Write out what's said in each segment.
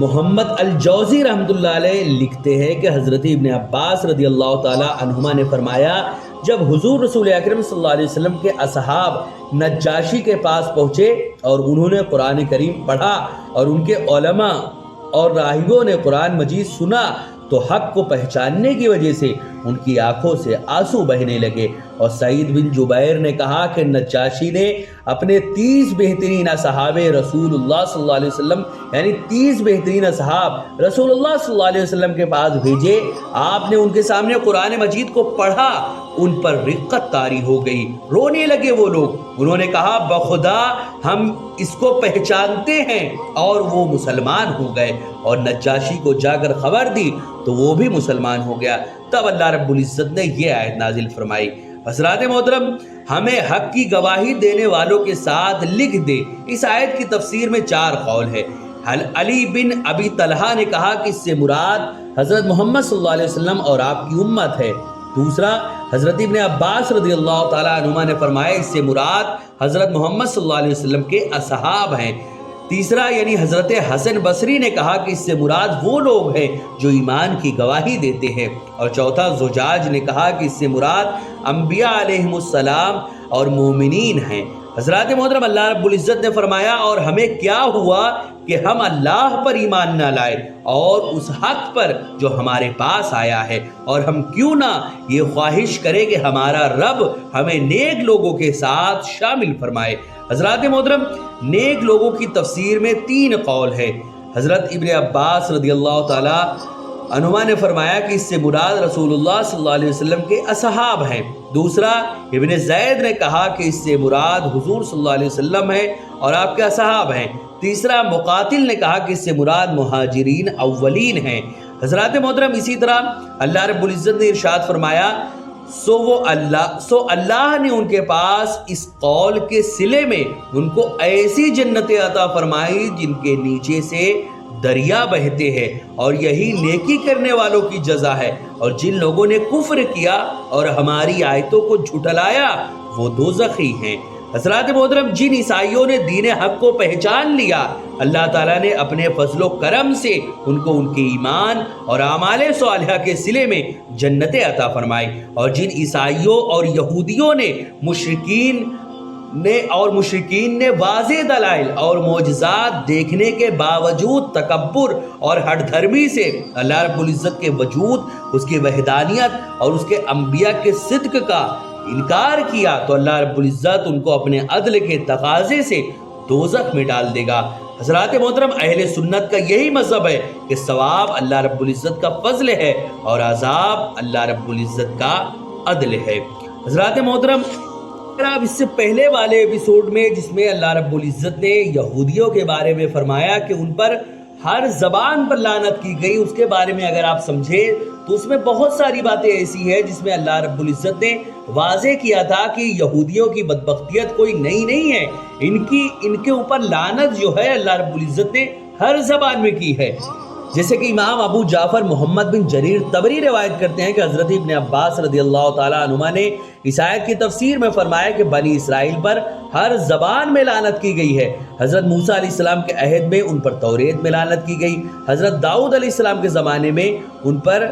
محمد الجوزی رحمۃ اللہ علیہ لکھتے ہیں کہ حضرت ابن عباس رضی اللہ تعالی عنہما نے فرمایا جب حضور رسول اکرم صلی اللہ علیہ وسلم کے اصحاب نجاشی کے پاس پہنچے اور انہوں نے قرآن کریم پڑھا اور ان کے علماء اور راہبوں نے قرآن مجید سنا تو حق کو پہچاننے کی وجہ سے ان کی آنکھوں سے آنسو بہنے لگے۔ اور سعید بن جبیر نے کہا کہ نجاشی نے اپنے 30 بہترین اصحاب رسول اللہ صلی اللہ علیہ وسلم یعنی 30 بہترین اصحاب رسول اللہ صلی اللہ علیہ وسلم کے پاس بھیجے، آپ نے ان کے سامنے قرآن مجید کو پڑھا، ان پر رقت طاری ہو گئی، رونے لگے وہ لوگ۔ انہوں نے کہا بخدا ہم اس کو پہچانتے ہیں، اور وہ مسلمان ہو گئے، اور نجاشی کو جا کر خبر دی تو وہ بھی مسلمان ہو گیا۔ تب اللہ رب العزت نے یہ آیت نازل فرمائی۔ حضرات محترم، ہمیں حق کی گواہی دینے والوں کے ساتھ لکھ دے، اس آیت کی تفسیر میں 4 قول ہے۔ علی بن ابی طلحہ نے کہا کہ اس سے مراد حضرت محمد صلی اللہ علیہ وسلم اور آپ کی امت ہے۔ دوسرا، حضرت ابن عباس رضی اللہ تعالی عنہما نے فرمایا اس سے مراد حضرت محمد صلی اللہ علیہ وسلم کے اصحاب ہیں۔ تیسرا، یعنی حضرت حسن بصری نے کہا کہ اس سے مراد وہ لوگ ہیں جو ایمان کی گواہی دیتے ہیں۔ اور چوتھا، زجاج نے کہا کہ اس سے مراد انبیاء علیہم السلام اور مومنین ہیں۔ حضرات محترم، اللہ رب العزت نے فرمایا اور ہمیں کیا ہوا کہ ہم اللہ پر ایمان نہ لائے اور اس حق پر جو ہمارے پاس آیا ہے، اور ہم کیوں نہ یہ خواہش کریں کہ ہمارا رب ہمیں نیک لوگوں کے ساتھ شامل فرمائے۔ حضرات محترم، نیک لوگوں کی تفسیر میں 3 قول ہے۔ حضرت ابن عباس رضی اللہ تعالی عنہما نے فرمایا کہ اس سے مراد رسول اللہ صلی اللہ علیہ وسلم کے اصحاب ہیں۔ دوسرا، ابن زید نے کہا کہ اس سے مراد حضور صلی اللہ علیہ وسلم ہے اور آپ کے اصحاب ہیں۔ تیسرا، مقاتل نے کہا کہ اس سے مراد مہاجرین اولین ہیں۔ حضرات محترم، اسی طرح اللہ رب العزت نے ارشاد فرمایا سو اللہ نے ان کے پاس اس قول کے صلے میں ان کو ایسی جنتیں عطا فرمائی جن کے نیچے سے دریا بہتے ہیں، اور یہی نیکی کرنے والوں کی جزا ہے، اور جن لوگوں نے کفر کیا اور ہماری آیتوں کو جھٹلایا وہ دوزخی ہیں۔ حضرات محترم، جن عیسائیوں نے دین حق کو پہچان لیا، اللہ تعالیٰ نے اپنے فضل و کرم سے ان کو ان کے ایمان اور اعمال صالحہ کے صلے میں جنتیں عطا فرمائی، اور جن عیسائیوں اور یہودیوں نے مشرکین نے واضح دلائل اور معجزات دیکھنے کے باوجود تکبر اور ہٹ دھرمی سے اللہ رب العزت کے وجود، اس کی وحدانیت اور اس کے انبیاء کے صدق کا انکار کیا، تو اللہ رب العزت ان کو اپنے عدل کے تقاضے سے دوزخ میں ڈال دے گا۔ حضرات محترم، اہل سنت کا یہی مذہب ہے کہ ثواب اللہ رب العزت کا فضل ہے اور عذاب اللہ رب العزت کا عدل ہے۔ حضرات محترم، اب اس سے پہلے والے ایپیسوڈ میں جس میں اللہ رب العزت نے یہودیوں کے بارے میں فرمایا کہ ان پر ہر زبان پر لعنت کی گئی، اس کے بارے میں اگر آپ سمجھے تو اس میں بہت ساری باتیں ایسی ہیں جس میں اللہ رب العزت نے واضح کیا تھا کہ یہودیوں کی بدبختیت کوئی نئی نہیں ہے، ان کے اوپر لعنت جو ہے اللہ رب العزت نے ہر زبان میں کی ہے۔ جیسے کہ امام ابو جعفر محمد بن جریر طبری روایت کرتے ہیں کہ حضرت ابن عباس رضی اللہ تعالیٰ عنہما نے اس آیت کی تفسیر میں فرمایا کہ بنی اسرائیل پر ہر زبان میں لعنت کی گئی ہے۔ حضرت موسیٰ علیہ السلام کے عہد میں ان پر توریت میں لعنت کی گئی، حضرت داؤد علیہ السلام کے زمانے میں ان پر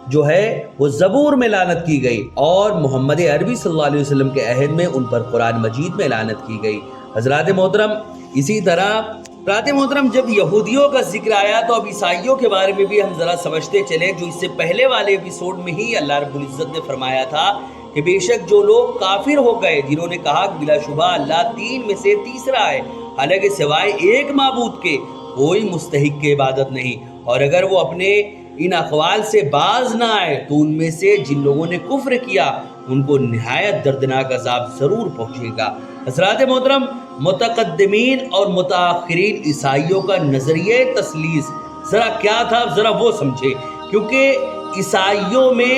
جو ہے وہ زبور میں لعنت کی گئی، اور محمد عربی صلی اللہ علیہ وسلم کے عہد میں ان پر قرآن مجید میں لعنت کی گئی۔ حضرات محترم، اسی طرح جب یہودیوں کا ذکر آیا تو اب عیسائیوں کے بارے میں بھی ہم ذرا سمجھتے چلیں، جو اس سے پہلے والے ایپیسوڈ میں ہی اللہ رب العزت نے فرمایا تھا کہ بے شک جو لوگ کافر ہو گئے جنہوں نے کہا کہ بلا شبہ اللہ 3 میں سے تیسرا ہے، حالانکہ سوائے ایک معبود کے کوئی مستحق کی عبادت نہیں، اور اگر وہ اپنے ان اقوال سے باز نہ آئے تو ان میں سے جن لوگوں نے کفر کیا ان کو نہایت دردناک عذاب ضرور پہنچے گا۔ حضرات محترم، متقدمین اور متاخرین عیسائیوں کا نظریہ تثلیث ذرا کیا تھا، ذرا وہ سمجھے، کیونکہ عیسائیوں میں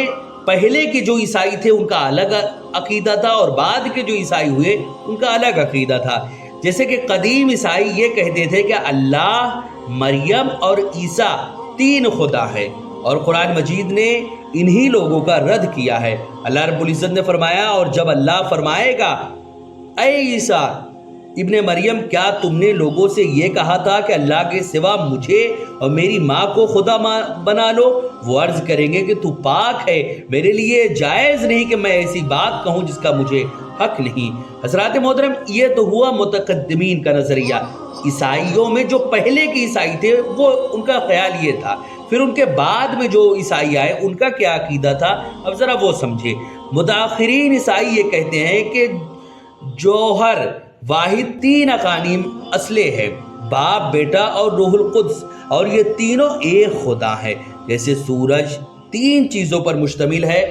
پہلے کے جو عیسائی تھے ان کا الگ عقیدہ تھا اور بعد کے جو عیسائی ہوئے ان کا الگ عقیدہ تھا۔ جیسے کہ قدیم عیسائی یہ کہتے تھے کہ اللہ، مریم اور عیسیٰ 3 خدا ہے، اور قرآن مجید نے انہی لوگوں کا رد کیا ہے۔ اللہ رب العزت نے فرمایا اور جب اللہ فرمائے گا اے عیسیٰ ابن مریم کیا تم نے لوگوں سے یہ کہا تھا کہ اللہ کے سوا مجھے اور میری ماں کو خدا بنا لو؟ وہ عرض کریں گے کہ تو پاک ہے، میرے لیے جائز نہیں کہ میں ایسی بات کہوں جس کا مجھے حق نہیں۔ حضرات محترم، یہ تو ہوا متقدمین کا نظریہ۔ عیسائیوں میں جو پہلے کے عیسائی تھے وہ ان کا خیال یہ تھا، پھر ان کے بعد میں جو عیسائی آئے ان کا کیا عقیدہ تھا، اب ذرا وہ سمجھے۔ متاخرین عیسائی یہ کہتے ہیں کہ جوہر واحد 3 اقانیم اصلے ہے، باپ، بیٹا اور روح القدس، اور یہ تینوں ایک خدا ہے۔ جیسے سورج 3 چیزوں پر مشتمل ہے،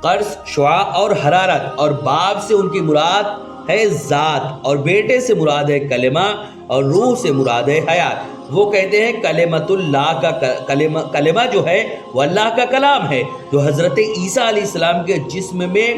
قرص، شعاع اور حرارت، اور باپ سے ان کی مراد ہے ذات، اور بیٹے سے مراد ہے کلمہ، اور روح سے مراد ہے حیات۔ وہ کہتے ہیں کلمۃ اللہ کا کلمہ جو ہے وہ اللہ کا کلام ہے، جو حضرت عیسیٰ علیہ السلام کے جسم میں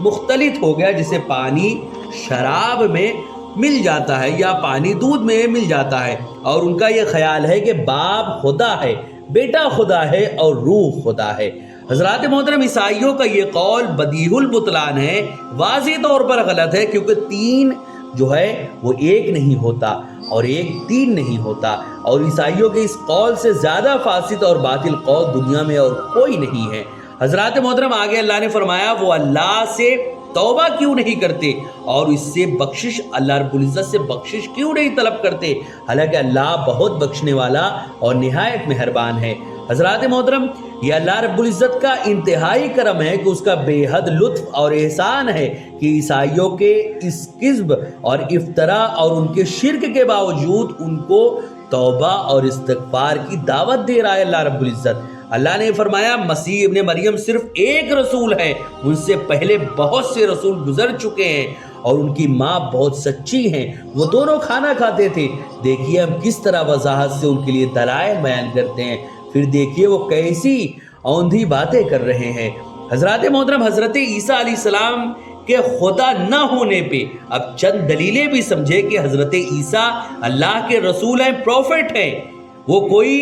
مختلط ہو گیا، جسے پانی شراب میں مل جاتا ہے یا پانی دودھ میں مل جاتا ہے۔ اور ان کا یہ خیال ہے کہ باپ خدا ہے، بیٹا خدا ہے اور روح خدا ہے۔ حضرات محترم، عیسائیوں کا یہ قول بدیہی البطلان ہے، واضح طور پر غلط ہے، کیونکہ 3 جو ہے وہ ایک نہیں ہوتا اور 1 3 نہیں ہوتا، اور عیسائیوں کے اس قول سے زیادہ فاسد اور باطل قول دنیا میں اور کوئی نہیں ہے۔ حضرات محترم، آگے اللہ نے فرمایا وہ اللہ سے توبہ کیوں نہیں کرتے اور اس سے بخشش، اللہ رب العزت سے بخشش کیوں نہیں طلب کرتے، حالانکہ اللہ بہت بخشنے والا اور نہایت مہربان ہے۔ حضرات محترم، یہ اللہ رب العزت کا انتہائی کرم ہے کہ اس کا بے حد لطف اور احسان ہے کہ عیسائیوں کے اس کذب اور افطرا اور ان کے شرک کے باوجود ان کو توبہ اور استغفار کی دعوت دے رہا ہے اللہ رب العزت۔ اللہ نے فرمایا مسیح ابن مریم صرف ایک رسول ہے، ان سے پہلے بہت سے رسول گزر چکے ہیں، اور ان کی ماں بہت سچی ہیں، وہ دونوں کھانا کھاتے تھے۔ دیکھیے ہم کس طرح وضاحت سے ان کے لیے دلائل بیان کرتے ہیں، پھر دیکھیے وہ کیسی اوندھی باتیں کر رہے ہیں۔ حضرات محترم، حضرت عیسیٰ علیہ السلام کے خدا نہ ہونے پہ اب چند دلیلیں بھی سمجھے کہ حضرت عیسیٰ اللہ کے رسول ہیں، پروفٹ ہیں، وہ کوئی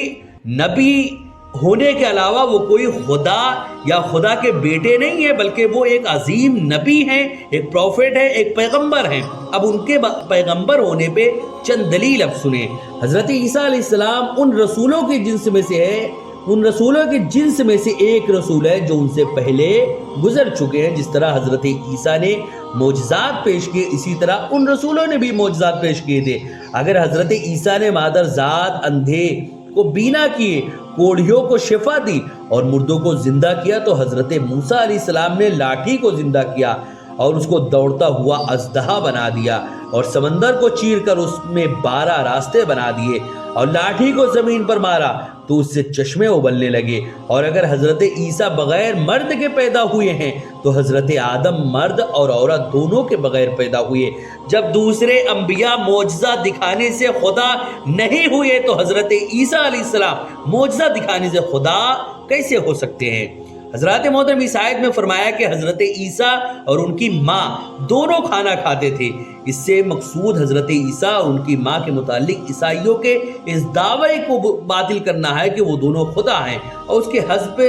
نبی ہونے کے علاوہ وہ کوئی خدا یا خدا کے بیٹے نہیں ہے، بلکہ وہ ایک عظیم نبی ہیں، ایک پروفٹ ہے، ایک پیغمبر ہیں۔ اب ان کے پیغمبر ہونے پہ چند دلیل اب سنیں۔ حضرت عیسیٰ علیہ السلام ان رسولوں کے جنس میں سے ہے، ان رسولوں کے جنس میں سے ایک رسول ہے جو ان سے پہلے گزر چکے ہیں۔ جس طرح حضرت عیسیٰ نے معجزات پیش کیے، اسی طرح ان رسولوں نے بھی معجزات پیش کیے تھے۔ اگر حضرت عیسیٰ نے مادرزاد اندھے کو بینا کیے، کوڑھیوں کو شفا دی اور مردوں کو زندہ کیا، تو حضرت موسیٰ علیہ السلام نے لاٹھی کو زندہ کیا اور اس کو دوڑتا ہوا اژدہا بنا دیا، اور سمندر کو چیر کر اس میں 12 راستے بنا دیے، اور لاٹھی کو زمین پر مارا تو اس سے چشمے ابلنے لگے۔ اور اگر حضرت عیسیٰ بغیر مرد کے پیدا ہوئے ہیں تو حضرت آدم مرد اور عورت دونوں کے بغیر پیدا ہوئے۔ جب دوسرے انبیاء معجزہ دکھانے سے خدا نہیں ہوئے تو حضرت عیسیٰ علیہ السلام معجزہ دکھانے سے خدا کیسے ہو سکتے ہیں؟ حضرات محترم، اس آیت میں فرمایا کہ حضرت عیسیٰ اور ان کی ماں دونوں کھانا کھاتے تھے۔ اس سے مقصود حضرت عیسیٰ اور ان کی ماں کے متعلق عیسائیوں کے اس دعوے کو باطل کرنا ہے کہ وہ دونوں خدا ہیں اور اس کے حسب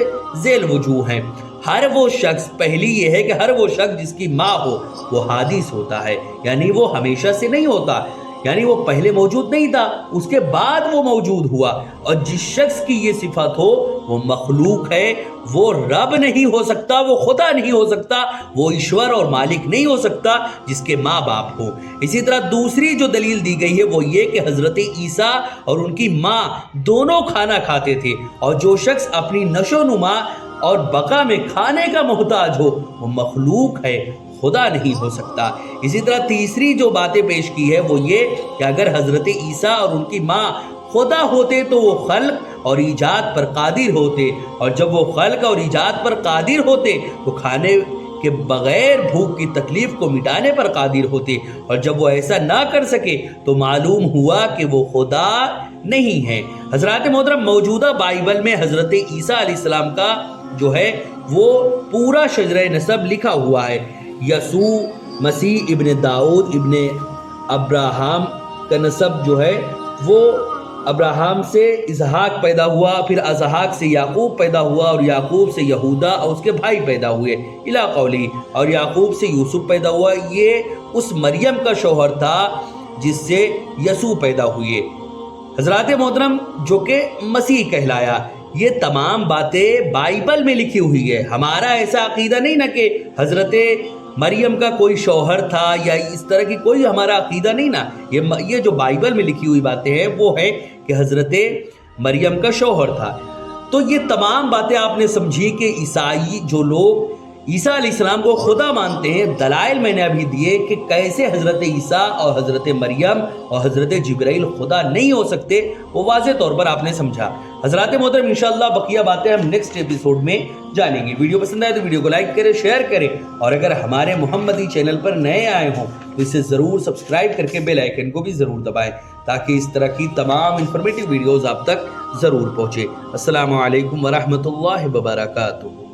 ذیل وجوہ ہیں۔ ہر وہ شخص، پہلی یہ ہے کہ ہر وہ شخص جس کی ماں ہو وہ حادث ہوتا ہے، یعنی وہ ہمیشہ سے نہیں ہوتا، یعنی وہ پہلے موجود نہیں تھا، اس کے بعد وہ موجود ہوا۔ اور جس شخص کی یہ صفت ہو وہ مخلوق ہے، وہ رب نہیں ہو سکتا، وہ خدا نہیں ہو سکتا، وہ ایشور اور مالک نہیں ہو سکتا جس کے ماں باپ ہو۔ اسی طرح دوسری جو دلیل دی گئی ہے وہ یہ کہ حضرت عیسیٰ اور ان کی ماں دونوں کھانا کھاتے تھے، اور جو شخص اپنی نشو و نما اور بقا میں کھانے کا محتاج ہو وہ مخلوق ہے، خدا نہیں ہو سکتا۔ اسی طرح تیسری جو باتیں پیش کی ہے وہ یہ کہ اگر حضرت عیسیٰ اور ان کی ماں خدا ہوتے تو وہ خلق اور ایجاد پر قادر ہوتے، اور جب وہ خلق اور ایجاد پر قادر ہوتے تو کھانے کے بغیر بھوک کی تکلیف کو مٹانے پر قادر ہوتے، اور جب وہ ایسا نہ کر سکے تو معلوم ہوا کہ وہ خدا نہیں ہے۔ حضرات محترم، موجودہ بائبل میں حضرت عیسیٰ علیہ السلام کا جو ہے وہ پورا شجرہ نسب لکھا ہوا ہے۔ یسوع مسیح ابن داؤد ابن ابراہم کا نسب جو ہے وہ ابراہم سے اسحاق پیدا ہوا، پھر اسحاق سے یعقوب پیدا ہوا، اور یعقوب سے یہودا اور اس کے بھائی پیدا ہوئے الی قولی، اور یعقوب سے یوسف پیدا ہوا۔ یہ اس مریم کا شوہر تھا جس سے یسوع پیدا ہوئے، حضرات محترم جو کہ مسیح کہلایا۔ یہ تمام باتیں بائبل میں لکھی ہوئی ہے۔ ہمارا ایسا عقیدہ نہیں نا کہ حضرت مریم کا کوئی شوہر تھا یا اس طرح کی کوئی ہمارا عقیدہ نہیں نا۔ یہ جو بائبل میں لکھی ہوئی باتیں ہیں وہ ہے کہ حضرت مریم کا شوہر تھا۔ تو یہ تمام باتیں آپ نے سمجھی کہ عیسائی جو لوگ عیسیٰ علیہ السلام کو خدا مانتے ہیں، دلائل میں نے ابھی دیے کہ کیسے حضرت عیسیٰ اور حضرت مریم اور حضرت جبرائیل خدا نہیں ہو سکتے، وہ واضح طور پر آپ نے سمجھا۔ حضرات محترم انشاءاللہ بقیہ باتیں ہم نیکسٹ ایپیسوڈ میں جانیں گے۔ ویڈیو پسند آئے تو ویڈیو کو لائک کریں، شیئر کریں، اور اگر ہمارے محمدی چینل پر نئے آئے ہوں تو اسے ضرور سبسکرائب کر کے بیل آئیکن کو بھی ضرور دبائیں تاکہ اس طرح کی تمام انفارمیٹیو ویڈیوز آپ تک ضرور پہنچے۔ السلام علیکم ورحمۃ اللہ وبرکاتہ۔